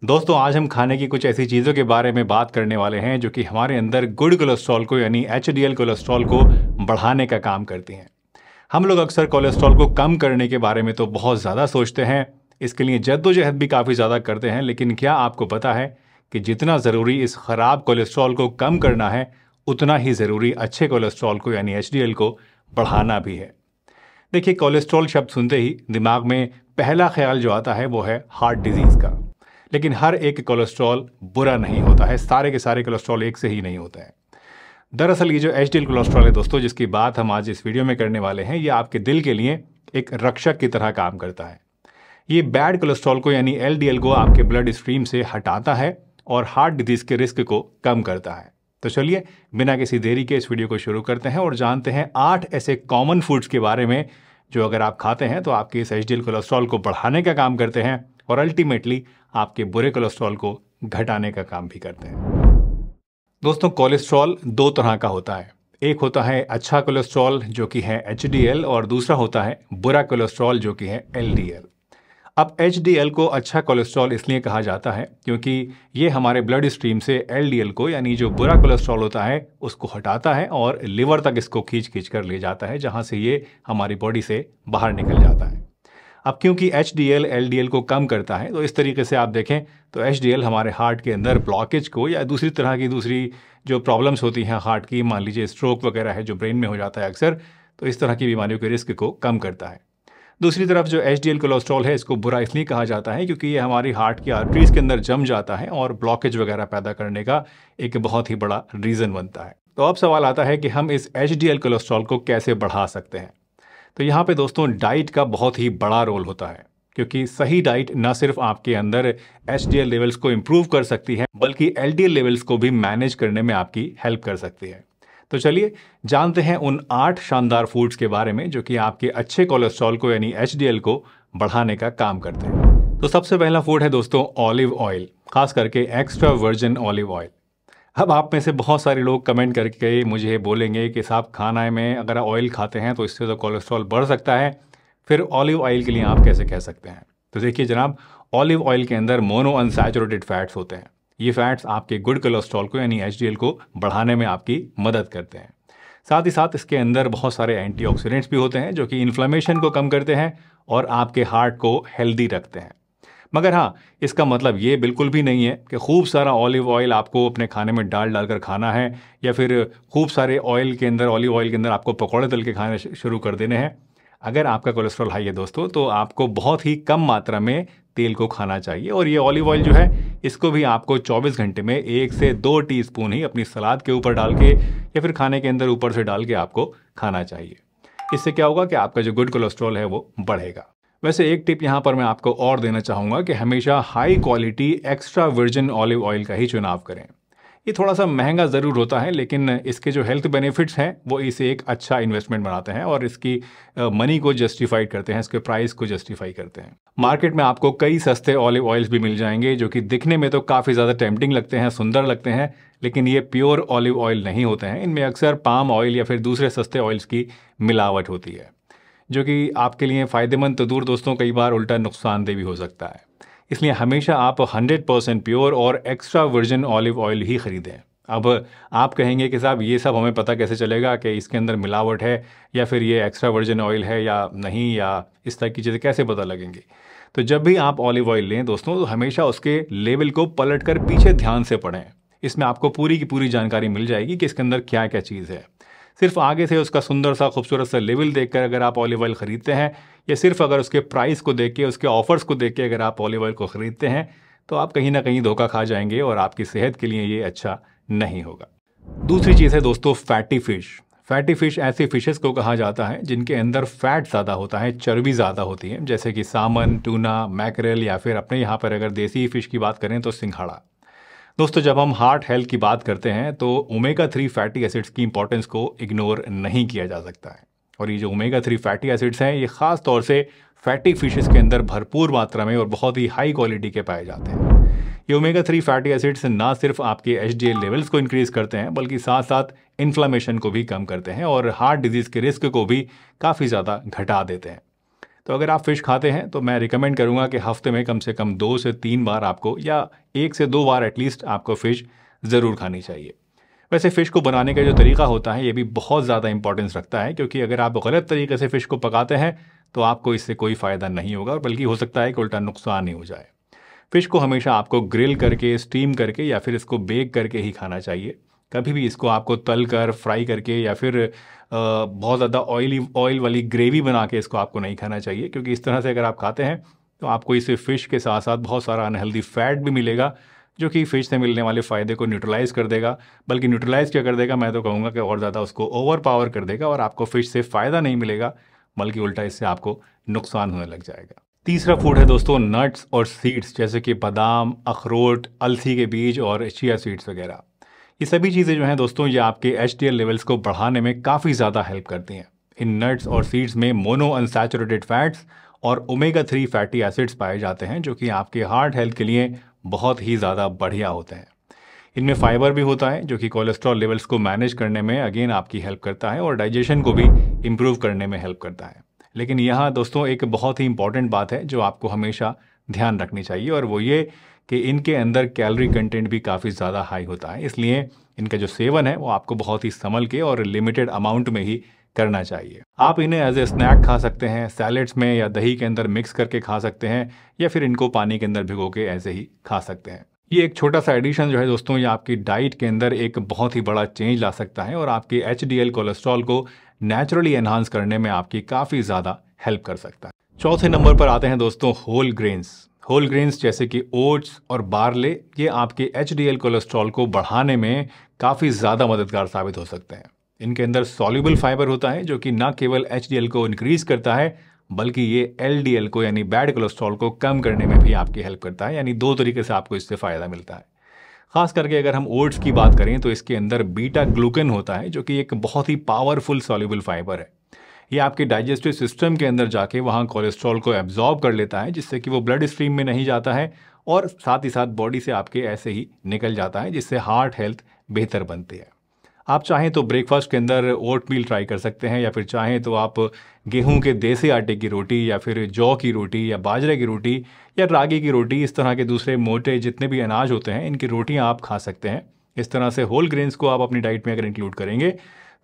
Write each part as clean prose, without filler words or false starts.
दोस्तों आज हम खाने की कुछ ऐसी चीज़ों के बारे में बात करने वाले हैं जो कि हमारे अंदर गुड कोलेस्ट्रॉल को यानी एचडीएल कोलेस्ट्रॉल को बढ़ाने का काम करती हैं। हम लोग अक्सर कोलेस्ट्रॉल को कम करने के बारे में तो बहुत ज़्यादा सोचते हैं, इसके लिए जद्दोजहद भी काफ़ी ज़्यादा करते हैं, लेकिन क्या आपको पता है कि जितना ज़रूरी इस ख़राब कोलेस्ट्रॉल को कम करना है उतना ही ज़रूरी अच्छे कोलेस्ट्रॉल को यानी एचडीएल को बढ़ाना भी है। देखिए, कोलेस्ट्रॉल शब्द सुनते ही दिमाग में पहला ख्याल जो आता है वो है हार्ट डिजीज़ का। लेकिन हर एक कोलेस्ट्रॉल बुरा नहीं होता है, सारे के सारे कोलेस्ट्रॉल एक से ही नहीं होते हैं। दरअसल ये जो एचडीएल कोलेस्ट्रॉल है दोस्तों, जिसकी बात हम आज इस वीडियो में करने वाले हैं, ये आपके दिल के लिए एक रक्षक की तरह काम करता है। ये बैड कोलेस्ट्रॉल को यानी एलडीएल को आपके ब्लड स्ट्रीम से हटाता है और हार्ट डिजीज़ के रिस्क को कम करता है। तो चलिए बिना किसी देरी के इस वीडियो को शुरू करते हैं और जानते हैं 8 ऐसे कॉमन फूड्स के बारे में जो अगर आप खाते हैं तो आपके इस एचडीएल कोलेस्ट्रॉल को बढ़ाने का काम करते हैं और अल्टीमेटली आपके बुरे कोलेस्ट्रॉल को घटाने का काम भी करते हैं। दोस्तों, कोलेस्ट्रॉल दो तरह का होता है। एक होता है अच्छा कोलेस्ट्रॉल जो कि है एचडीएल और दूसरा होता है बुरा कोलेस्ट्रॉल जो कि है एलडीएल। अब एचडीएल को अच्छा कोलेस्ट्रॉल इसलिए कहा जाता है क्योंकि ये हमारे ब्लड स्ट्रीम से एलडीएल को यानी जो बुरा कोलेस्ट्रॉल होता है उसको हटाता है और लिवर तक इसको खींच खींच कर ले जाता है, जहाँ से ये हमारी बॉडी से बाहर निकल जाता है। अब क्योंकि एचडीएल एलडीएल को कम करता है तो इस तरीके से आप देखें तो एचडीएल हमारे हार्ट के अंदर ब्लॉकेज को या दूसरी तरह की दूसरी जो प्रॉब्लम्स होती हैं हार्ट की, मान लीजिए स्ट्रोक वगैरह है जो ब्रेन में हो जाता है अक्सर, तो इस तरह की बीमारियों के रिस्क को कम करता है। दूसरी तरफ जो एचडीएल कोलेस्ट्रॉल है इसको बुरा इसलिए कहा जाता है क्योंकि ये हमारी हार्ट की आर्टरीज के अंदर जम जाता है और ब्लॉकेज वगैरह पैदा करने का एक बहुत ही बड़ा रीज़न बनता है। तो अब सवाल आता है कि हम इस एचडीएल कोलेस्ट्रॉल को कैसे बढ़ा सकते हैं। तो यहाँ पे दोस्तों डाइट का बहुत ही बड़ा रोल होता है, क्योंकि सही डाइट न सिर्फ आपके अंदर एचडीएल लेवल्स को इम्प्रूव कर सकती है बल्कि एलडीएल लेवल्स को भी मैनेज करने में आपकी हेल्प कर सकती है। तो चलिए जानते हैं उन 8 शानदार फूड्स के बारे में जो कि आपके अच्छे कोलेस्ट्रॉल को यानी एचडीएल को बढ़ाने का काम करते हैं। तो सबसे पहला फूड है दोस्तों ऑलिव ऑयल, खास करके एक्स्ट्रा वर्जिन ऑलिव ऑयल। अब आप में से बहुत सारे लोग कमेंट करके मुझे बोलेंगे कि साहब खाना में अगर ऑयल खाते हैं तो इससे तो कोलेस्ट्रॉल बढ़ सकता है, फिर ऑलिव ऑयल के लिए आप कैसे कह सकते हैं। तो देखिए जनाब, ऑलिव ऑयल के अंदर मोनो अनसैचुरेटेड फैट्स होते हैं। ये फैट्स आपके गुड कोलेस्ट्रॉल को यानी एचडीएल को बढ़ाने में आपकी मदद करते हैं। साथ ही साथ इसके अंदर बहुत सारे एंटीऑक्सीडेंट्स भी होते हैं जो कि इन्फ्लेमेशन को कम करते हैं और आपके हार्ट को हेल्दी रखते हैं। मगर हाँ, इसका मतलब ये बिल्कुल भी नहीं है कि खूब सारा ऑलिव ऑयल आपको अपने खाने में डाल कर खाना है या फिर खूब सारे ऑयल के अंदर ऑलिव ऑयल के अंदर आपको पकौड़े तल के खाने शुरू कर देने हैं। अगर आपका कोलेस्ट्रॉल हाई है दोस्तों तो आपको बहुत ही कम मात्रा में तेल को खाना चाहिए और ये ऑलिव ऑयल जो है इसको भी आपको 24 घंटे में 1 से 2 टीस्पून ही अपनी सलाद के ऊपर डाल के या फिर खाने के अंदर ऊपर से डाल के आपको खाना चाहिए। इससे क्या होगा कि आपका जो गुड कोलेस्ट्रॉल है वो बढ़ेगा। वैसे एक टिप यहाँ पर मैं आपको और देना चाहूँगा कि हमेशा high quality extra virgin olive oil का ही चुनाव करें। ये थोड़ा सा महंगा ज़रूर होता है लेकिन इसके जो हेल्थ बेनिफिट्स हैं वो इसे एक अच्छा इन्वेस्टमेंट बनाते हैं और इसकी मनी को जस्टिफाइड करते हैं, इसके प्राइस को जस्टिफाई करते हैं। मार्केट में आपको कई सस्ते ऑलिव ऑयल्स भी मिल जाएंगे जो कि दिखने में तो काफ़ी ज़्यादा टेम्पटिंग लगते हैं, सुंदर लगते हैं, लेकिन ये प्योर ऑलिव ऑयल नहीं होते हैं। इनमें अक्सर पाम ऑयल या फिर दूसरे सस्ते ऑयल्स की मिलावट होती है जो कि आपके लिए फ़ायदेमंद तो दूर दोस्तों कई बार उल्टा नुकसानदेह भी हो सकता है। इसलिए हमेशा आप 100% प्योर और एक्स्ट्रा वर्जिन ऑलिव ऑयल ही ख़रीदें। अब आप कहेंगे कि साहब ये सब हमें पता कैसे चलेगा कि इसके अंदर मिलावट है या फिर ये एक्स्ट्रा वर्जिन ऑयल है या नहीं, या इस तरह की चीज़ें कैसे पता लगेंगी। तो जब भी आप ऑलिव ऑयल लें दोस्तों तो हमेशा उसके लेबल को पलट कर पीछे ध्यान से पढ़ें। इसमें आपको पूरी की पूरी जानकारी मिल जाएगी कि इसके अंदर क्या क्या चीज़ है। सिर्फ आगे से उसका सुंदर सा खूबसूरत सा लेबल देखकर अगर आप ऑलिव ऑयल ख़रीदते हैं या सिर्फ अगर उसके प्राइस को देख के, उसके ऑफर्स को देख के अगर आप ऑलिव ऑयल को ख़रीदते हैं तो आप कहीं ना कहीं धोखा खा जाएंगे और आपकी सेहत के लिए ये अच्छा नहीं होगा। दूसरी चीज़ है दोस्तों फैटी फ़िश। फैटी फ़िश ऐसी फ़िशेस को कहा जाता है जिनके अंदर फैट ज़्यादा होता है, चर्बी ज़्यादा होती है, जैसे कि सामन, टूना, मैकरेल या फिर अपने यहाँ पर अगर देसी फ़िश की बात करें तो सिंघाड़ा। दोस्तों जब हम हार्ट हेल्थ की बात करते हैं तो ओमेगा 3 फैटी एसिड्स की इंपॉर्टेंस को इग्नोर नहीं किया जा सकता है और ये जो ओमेगा 3 फैटी एसिड्स हैं ये ख़ास तौर से फैटी फिशेस के अंदर भरपूर मात्रा में और बहुत ही हाई क्वालिटी के पाए जाते हैं। ये ओमेगा 3 फैटी एसिड्स ना सिर्फ आपके एचडीएल लेवल्स को इंक्रीज़ करते हैं बल्कि साथ साथ इन्फ्लामेशन को भी कम करते हैं और हार्ट डिजीज़ के रिस्क को भी काफ़ी ज़्यादा घटा देते हैं। तो अगर आप फ़िश खाते हैं तो मैं रिकमेंड करूँगा कि हफ्ते में कम से कम 2 से 3 बार आपको, या 1 से 2 बार एटलीस्ट आपको फ़िश ज़रूर खानी चाहिए। वैसे फ़िश को बनाने का जो तरीका होता है ये भी बहुत ज़्यादा इंपॉर्टेंस रखता है, क्योंकि अगर आप गलत तरीके से फ़िश को पकाते हैं तो आपको इससे कोई फ़ायदा नहीं होगा, बल्कि हो सकता है कि उल्टा नुकसान ही हो जाए। फ़िश को हमेशा आपको ग्रिल करके, स्टीम करके या फिर इसको बेक करके ही खाना चाहिए। कभी भी इसको आपको तल कर, फ्राई करके या फिर बहुत ज़्यादा ऑयल वाली ग्रेवी बना के इसको आपको नहीं खाना चाहिए, क्योंकि इस तरह से अगर आप खाते हैं तो आपको इससे फ़िश के साथ साथ बहुत सारा अनहेल्दी फैट भी मिलेगा, जो कि फ़िश से मिलने वाले फ़ायदे को न्यूट्रलाइज़ कर देगा। बल्कि न्यूट्रलाइज़ क्या कर देगा, मैं तो कहूँगा कि और ज़्यादा उसको ओवर पावर कर देगा, और आपको फ़िश से फ़ायदा नहीं मिलेगा, बल्कि उल्टा इससे आपको नुकसान होने लग जाएगा। तीसरा फूड है दोस्तों नट्स और सीड्स, जैसे कि बादाम, अखरोट, अलसी के बीज और चिया सीड्स वगैरह। ये सभी चीज़ें जो हैं दोस्तों, ये आपके HDL लेवल्स को बढ़ाने में काफ़ी ज़्यादा हेल्प करती हैं। इन नट्स और सीड्स में मोनो अनसैचुरेटेड फैट्स और ओमेगा 3 फैटी एसिड्स पाए जाते हैं, जो कि आपके हार्ट हेल्थ के लिए बहुत ही ज़्यादा बढ़िया होते हैं। इनमें फाइबर भी होता है, जो कि कोलेस्ट्रॉल लेवल्स को मैनेज करने में अगेन आपकी हेल्प करता है और डाइजेशन को भी इम्प्रूव करने में हेल्प करता है। लेकिन यहाँ दोस्तों एक बहुत ही इंपॉर्टेंट बात है जो आपको हमेशा ध्यान रखनी चाहिए, और वो ये कि इनके अंदर कैलोरी कंटेंट भी काफ़ी ज़्यादा हाई होता है। इसलिए इनका जो सेवन है वो आपको बहुत ही संभल के और लिमिटेड अमाउंट में ही करना चाहिए। आप इन्हें एज ए स्नैक खा सकते हैं, सैलेड्स में या दही के अंदर मिक्स करके खा सकते हैं, या फिर इनको पानी के अंदर भिगो के ऐसे ही खा सकते हैं। ये एक छोटा सा एडिशन जो है दोस्तों, ये आपकी डाइट के अंदर एक बहुत ही बड़ा चेंज ला सकता है और आपके HDL कोलेस्ट्रॉल को नेचुरली एनहांस करने में आपकी काफ़ी ज़्यादा हेल्प कर सकता है। चौथे नंबर पर आते हैं दोस्तों होल ग्रेन्स। होल ग्रेन्स जैसे कि ओट्स और बार्ले, ये आपके HDL कोलेस्ट्रॉल को बढ़ाने में काफ़ी ज़्यादा मददगार साबित हो सकते हैं। इनके अंदर सॉल्युबल फाइबर होता है, जो कि न केवल HDL को इंक्रीज़ करता है, बल्कि ये LDL को यानी बैड कोलेस्ट्रॉल को कम करने में भी आपकी हेल्प करता है। यानी 2 तरीके से आपको इससे फ़ायदा मिलता है। ख़ास करके अगर हम ओट्स की बात करें तो इसके अंदर बीटा ग्लूकेन होता है, जो कि एक बहुत ही पावरफुल सॉल्युबल फाइबर है। ये आपके डाइजेस्टिव सिस्टम के अंदर जाके वहाँ कोलेस्ट्रॉल को एब्जॉर्ब कर लेता है, जिससे कि वो ब्लड स्ट्रीम में नहीं जाता है और साथ ही साथ बॉडी से आपके ऐसे ही निकल जाता है, जिससे हार्ट हेल्थ बेहतर बनती है। आप चाहें तो ब्रेकफास्ट के अंदर ओट मील ट्राई कर सकते हैं, या फिर चाहें तो आप गेहूं के देसी आटे की रोटी या फिर जौ की रोटी या बाजरे की रोटी या रागी की रोटी, इस तरह के दूसरे मोटे जितने भी अनाज होते हैं इनकी रोटियां आप खा सकते हैं। इस तरह से होल ग्रेन्स को आप अपनी डाइट में अगर इंक्लूड करेंगे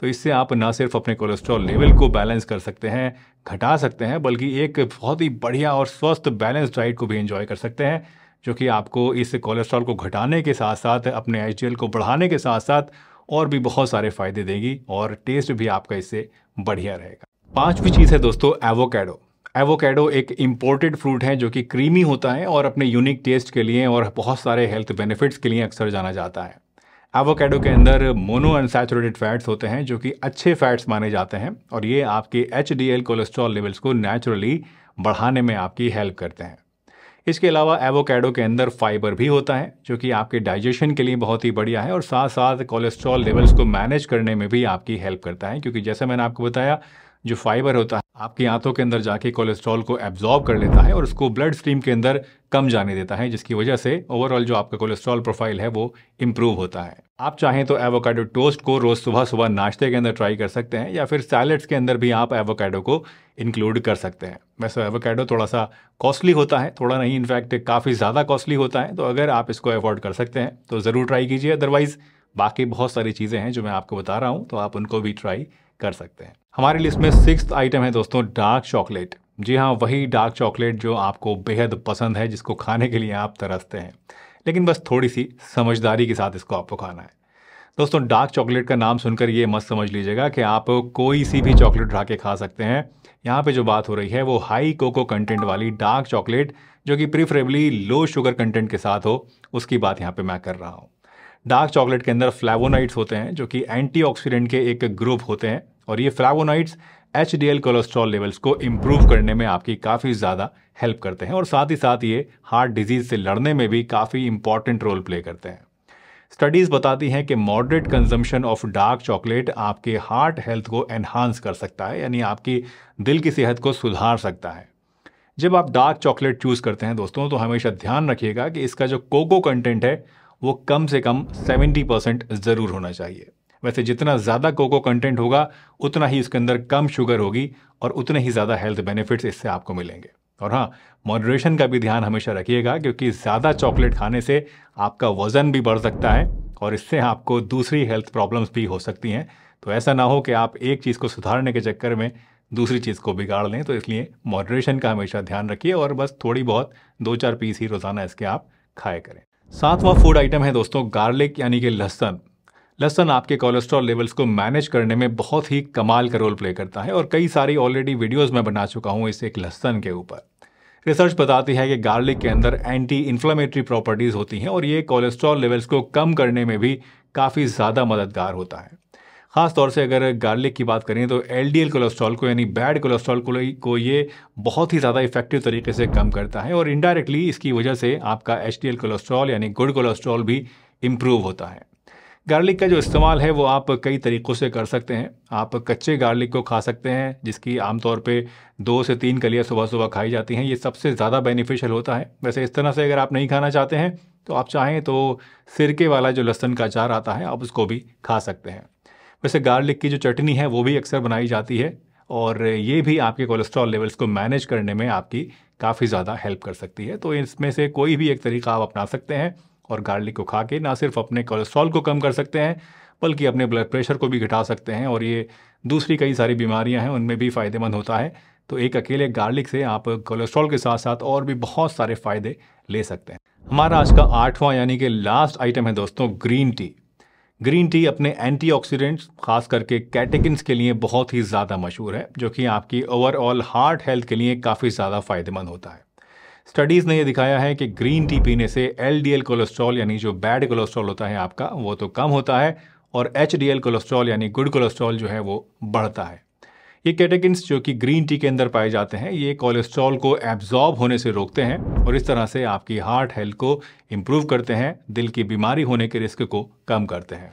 तो इससे आप ना सिर्फ अपने कोलेस्ट्रॉल लेवल को बैलेंस कर सकते हैं, घटा सकते हैं, बल्कि एक बहुत ही बढ़िया और स्वस्थ बैलेंस डाइट को भी एंजॉय कर सकते हैं, जो कि आपको इस कोलेस्ट्रॉल को घटाने के साथ साथ अपने HDL को बढ़ाने के साथ साथ और भी बहुत सारे फायदे देगी और टेस्ट भी आपका इससे बढ़िया रहेगा। 5वीं चीज़ है दोस्तों एवोकाडो। एवोकाडो एक इम्पोर्टेड फ्रूट है जो कि क्रीमी होता है और अपने यूनिक टेस्ट के लिए और बहुत सारे हेल्थ बेनिफिट्स के लिए अक्सर जाना जाता है। एवोकाडो के अंदर मोनो अनसैचुरेटेड फैट्स होते हैं, जो कि अच्छे फैट्स माने जाते हैं, और ये आपके HDL कोलेस्ट्रॉल लेवल्स को नेचुरली बढ़ाने में आपकी हेल्प करते हैं। इसके अलावा एवोकाडो के अंदर फाइबर भी होता है, जो कि आपके डाइजेशन के लिए बहुत ही बढ़िया है और साथ साथ कोलेस्ट्रॉल लेवल्स को मैनेज करने में भी आपकी हेल्प करता है, क्योंकि जैसे मैंने आपको बताया जो फाइबर होता है आपकी आंतों के अंदर जाके कोलेस्ट्रॉल को एब्जॉर्ब कर लेता है और उसको ब्लड स्ट्रीम के अंदर कम जाने देता है, जिसकी वजह से ओवरऑल जो आपका कोलेस्ट्रॉल प्रोफाइल है वो इम्प्रूव होता है। आप चाहें तो एवोकाडो टोस्ट को रोज़ सुबह सुबह नाश्ते के अंदर ट्राई कर सकते हैं, या फिर सैलेड्स के अंदर भी आप एवोकाडो को इंक्लूड कर सकते हैं। वैसे एवोकाडो थोड़ा सा कॉस्टली होता है, थोड़ा नहीं इनफैक्ट काफ़ी ज़्यादा कॉस्टली होता है, तो अगर आप इसको अफोर्ड कर सकते हैं तो ज़रूर ट्राई कीजिए। अदरवाइज़ बाकी बहुत सारी चीज़ें हैं जो मैं आपको बता रहा हूँ, तो आप उनको भी ट्राई कर सकते हैं। हमारी लिस्ट में 6th आइटम है दोस्तों डार्क चॉकलेट। जी हाँ, वही डार्क चॉकलेट जो आपको बेहद पसंद है, जिसको खाने के लिए आप तरसते हैं, लेकिन बस थोड़ी सी समझदारी के साथ इसको आपको खाना है। दोस्तों डार्क चॉकलेट का नाम सुनकर ये मत समझ लीजिएगा कि आप कोई सी भी चॉकलेट उठा के खा सकते हैं। यहाँ पे जो बात हो रही है वो हाई कोको कंटेंट वाली डार्क चॉकलेट, जो कि प्रीफरेबली लो शुगर कंटेंट के साथ हो, उसकी बात यहाँ पे मैं कर रहा हूँ। डार्क चॉकलेट के अंदर फ्लेवोनाइड्स होते हैं, जो कि एंटीऑक्सीडेंट के एक ग्रुप होते हैं, और ये फ्लेवोनाइड्स HDL कोलेस्ट्रॉल लेवल्स को इम्प्रूव करने में आपकी काफ़ी ज़्यादा हेल्प करते हैं, और साथ ही साथ ये हार्ट डिजीज़ से लड़ने में भी काफ़ी इंपॉर्टेंट रोल प्ले करते हैं। स्टडीज़ बताती हैं कि moderate consumption of dark chocolate आपके हार्ट हेल्थ को एनहांस कर सकता है, यानी आपकी दिल की सेहत को सुधार सकता है। जब आप डार्क चॉकलेट चूज़ करते हैं दोस्तों, तो हमेशा ध्यान रखिएगा कि इसका जो कोको कंटेंट है वो कम से कम 70% ज़रूर होना चाहिए। वैसे जितना ज़्यादा कोको कंटेंट होगा उतना ही इसके अंदर कम शुगर होगी और उतने ही ज़्यादा हेल्थ बेनिफिट्स इससे आपको मिलेंगे। और हाँ, मॉडरेशन का भी ध्यान हमेशा रखिएगा, क्योंकि ज़्यादा चॉकलेट खाने से आपका वज़न भी बढ़ सकता है और इससे आपको दूसरी हेल्थ प्रॉब्लम्स भी हो सकती हैं। तो ऐसा ना हो कि आप एक चीज़ को सुधारने के चक्कर में दूसरी चीज़ को बिगाड़ लें। तो इसलिए मॉडरेशन का हमेशा ध्यान रखिए और बस थोड़ी बहुत 2-4 पीस ही रोज़ाना इसके आप खाया करें। 7वां फूड आइटम है दोस्तों गार्लिक यानी कि लहसुन। लहसुन आपके कोलेस्ट्रॉल लेवल्स को मैनेज करने में बहुत ही कमाल का रोल प्ले करता है और कई सारी ऑलरेडी वीडियोस में बना चुका हूँ इस एक लहसुन के ऊपर। रिसर्च बताती है कि गार्लिक के अंदर एंटी इन्फ्लेमेटरी प्रॉपर्टीज़ होती हैं और ये कोलेस्ट्रॉल लेवल्स को कम करने में भी काफ़ी ज़्यादा मददगार होता है। ख़ास तौर से अगर गार्लिक की बात करें तो एलडीएल कोलेस्ट्रॉल को यानी बैड कोलेस्ट्रॉल को ये बहुत ही ज़्यादा इफेक्टिव तरीके से कम करता है और इनडायरेक्टली इसकी वजह से आपका एचडीएल कोलेस्ट्रॉल यानी गुड कोलेस्ट्रॉल भी इम्प्रूव होता है। गार्लिक का जो इस्तेमाल है वो आप कई तरीक़ों से कर सकते हैं। आप कच्चे गार्लिक को खा सकते हैं, जिसकी आमतौर पे 2 से 3 कलियाँ सुबह सुबह खाई जाती हैं। ये सबसे ज़्यादा बेनिफिशियल होता है। वैसे इस तरह से अगर आप नहीं खाना चाहते हैं तो आप चाहें तो सिरके वाला जो लहसुन का अचार आता है आप उसको भी खा सकते हैं। वैसे गार्लिक की जो चटनी है वो भी अक्सर बनाई जाती है और ये भी आपके कोलेस्ट्रॉल लेवल्स को मैनेज करने में आपकी काफ़ी ज़्यादा हेल्प कर सकती है। तो इसमें से कोई भी एक तरीका आप अपना सकते हैं और गार्लिक को खा के ना सिर्फ अपने कोलेस्ट्रॉल को कम कर सकते हैं बल्कि अपने ब्लड प्रेशर को भी घटा सकते हैं और ये दूसरी कई सारी बीमारियां हैं उनमें भी फ़ायदेमंद होता है। तो एक अकेले गार्लिक से आप कोलेस्ट्रॉल के साथ साथ और भी बहुत सारे फ़ायदे ले सकते हैं। हमारा आज का 8वां यानी कि लास्ट आइटम है दोस्तों ग्रीन टी। ग्रीन टी अपने एंटीऑक्सीडेंट्स खास करके कैटेकिन्स के लिए बहुत ही ज़्यादा मशहूर है, जो कि आपकी ओवरऑल हार्ट हेल्थ के लिए काफ़ी ज़्यादा फ़ायदेमंद होता है। स्टडीज़ ने यह दिखाया है कि ग्रीन टी पीने से एलडीएल कोलेस्ट्रॉल यानी जो बैड कोलेस्ट्रॉल होता है आपका वो तो कम होता है और एचडीएल कोलेस्ट्रॉल यानी गुड कोलेस्ट्रॉल जो है वो बढ़ता है। ये कैटेकिन्स जो कि ग्रीन टी के अंदर पाए जाते हैं ये कोलेस्ट्रॉल को एब्जॉर्ब होने से रोकते हैं और इस तरह से आपकी हार्ट हेल्थ को इम्प्रूव करते हैं, दिल की बीमारी होने के रिस्क को कम करते हैं।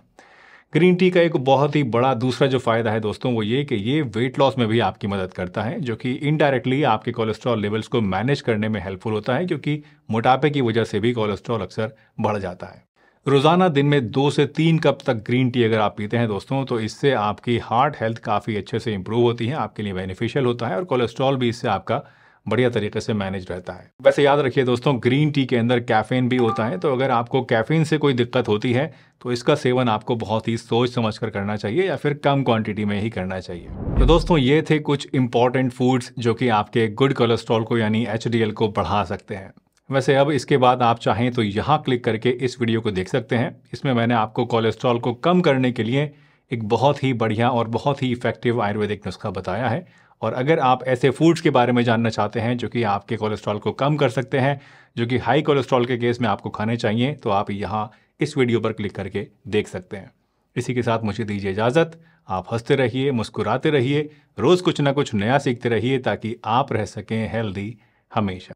ग्रीन टी का एक बहुत ही बड़ा दूसरा जो फ़ायदा है दोस्तों वो ये कि ये वेट लॉस में भी आपकी मदद करता है, जो कि इनडायरेक्टली आपके कोलेस्ट्रॉल लेवल्स को मैनेज करने में हेल्पफुल होता है, क्योंकि मोटापे की वजह से भी कोलेस्ट्रॉल अक्सर बढ़ जाता है। रोज़ाना दिन में 2 से 3 कप तक ग्रीन टी अगर आप पीते हैं दोस्तों तो इससे आपकी हार्ट हेल्थ काफ़ी अच्छे से इंप्रूव होती है, आपके लिए बेनिफिशियल होता है और कोलेस्ट्रॉल भी इससे आपका बढ़िया तरीके से मैनेज रहता है। वैसे याद रखिए दोस्तों ग्रीन टी के अंदर कैफीन भी होता है, तो अगर आपको कैफीन से कोई दिक्कत होती है तो इसका सेवन आपको बहुत ही सोच समझ कर करना चाहिए या फिर कम क्वांटिटी में ही करना चाहिए। तो दोस्तों ये थे कुछ इंपॉर्टेंट फूड्स जो कि आपके गुड कोलेस्ट्रॉल को यानी एचडीएल को बढ़ा सकते हैं। वैसे अब इसके बाद आप चाहें तो यहाँ क्लिक करके इस वीडियो को देख सकते हैं। इसमें मैंने आपको कोलेस्ट्रॉल को कम करने के लिए एक बहुत ही बढ़िया और बहुत ही इफेक्टिव आयुर्वेदिक नुस्खा बताया है। और अगर आप ऐसे फूड्स के बारे में जानना चाहते हैं जो कि आपके कोलेस्ट्रॉल को कम कर सकते हैं, जो कि हाई कोलेस्ट्रॉल के केस में आपको खाने चाहिए, तो आप यहाँ इस वीडियो पर क्लिक करके देख सकते हैं। इसी के साथ मुझे दीजिए इजाज़त। आप हंसते रहिए, मुस्कुराते रहिए, रोज़ कुछ ना कुछ नया सीखते रहिए ताकि आप रह सकें हेल्दी हमेशा।